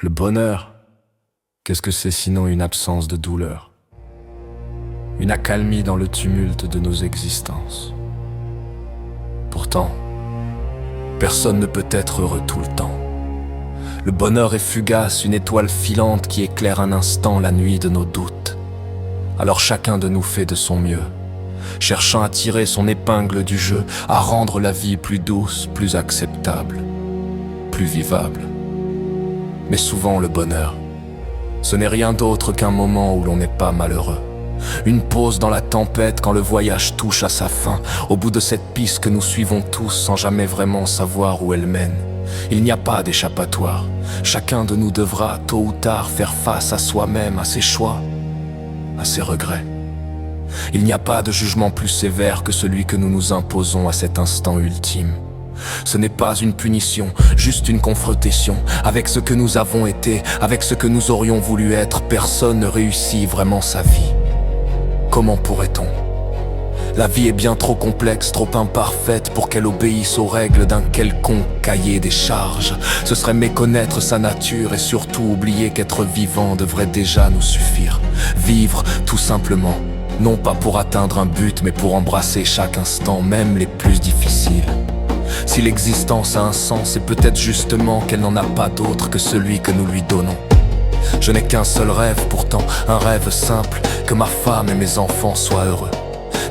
Le bonheur, qu'est-ce que c'est sinon une absence de douleur? Une accalmie dans le tumulte de nos existences. Pourtant, personne ne peut être heureux tout le temps. Le bonheur est fugace, une étoile filante qui éclaire un instant la nuit de nos doutes. Alors chacun de nous fait de son mieux, cherchant à tirer son épingle du jeu, à rendre la vie plus douce, plus acceptable, plus vivable. Mais souvent le bonheur, ce n'est rien d'autre qu'un moment où l'on n'est pas malheureux. Une pause dans la tempête quand le voyage touche à sa fin, au bout de cette piste que nous suivons tous sans jamais vraiment savoir où elle mène. Il n'y a pas d'échappatoire, chacun de nous devra tôt ou tard faire face à soi-même, à ses choix, à ses regrets. Il n'y a pas de jugement plus sévère que celui que nous nous imposons à cet instant ultime. Ce n'est pas une punition, juste une confrontation avec ce que nous avons été, avec ce que nous aurions voulu être. Personne ne réussit vraiment sa vie. Comment pourrait-on? La vie est bien trop complexe, trop imparfaite pour qu'elle obéisse aux règles d'un quelconque cahier des charges. Ce serait méconnaître sa nature et surtout oublier qu'être vivant devrait déjà nous suffire. Vivre, tout simplement, non pas pour atteindre un but, mais pour embrasser chaque instant, même les plus difficiles. Si l'existence a un sens, c'est peut-être justement qu'elle n'en a pas d'autre que celui que nous lui donnons. Je n'ai qu'un seul rêve pourtant, un rêve simple, que ma femme et mes enfants soient heureux.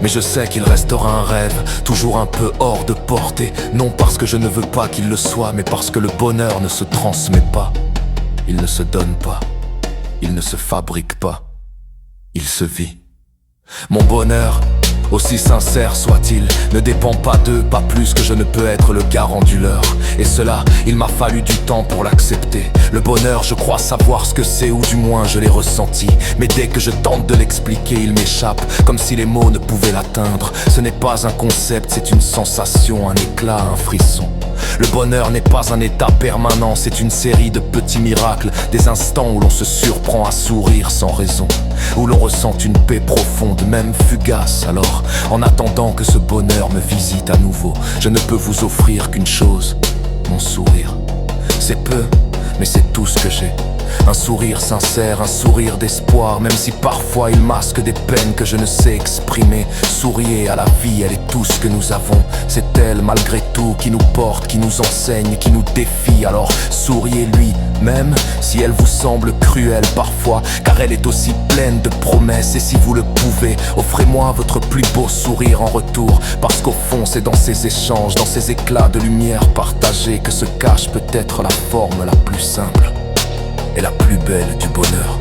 Mais je sais qu'il restera un rêve, toujours un peu hors de portée, non parce que je ne veux pas qu'il le soit, mais parce que le bonheur ne se transmet pas. Il ne se donne pas, il ne se fabrique pas, il se vit. Mon bonheur, aussi sincère soit-il, ne dépend pas d'eux, pas plus que je ne peux être le garant du leur. Et cela, il m'a fallu du temps pour l'accepter. Le bonheur, je crois savoir ce que c'est, ou du moins je l'ai ressenti. Mais dès que je tente de l'expliquer, il m'échappe, comme si les mots ne pouvaient l'atteindre. Ce n'est pas un concept, c'est une sensation, un éclat, un frisson. Le bonheur n'est pas un état permanent, c'est une série de petits miracles, des instants où l'on se surprend à sourire sans raison, où l'on ressent une paix profonde, même fugace. Alors, en attendant que ce bonheur me visite à nouveau, je ne peux vous offrir qu'une chose, mon sourire. C'est peu, mais c'est tout ce que j'ai. Un sourire sincère, un sourire d'espoir, même si parfois il masque des peines que je ne sais exprimer. Souriez à la vie, elle est tout ce que nous avons. C'est elle, malgré tout, qui nous porte, qui nous enseigne, qui nous défie. Alors souriez-lui, même si elle vous semble cruelle parfois, car elle est aussi pleine de promesses. Et si vous le pouvez, offrez-moi votre plus beau sourire en retour, parce qu'au fond c'est dans ces échanges, dans ces éclats de lumière partagés, que se cache peut-être la forme la plus simple et la plus belle du bonheur.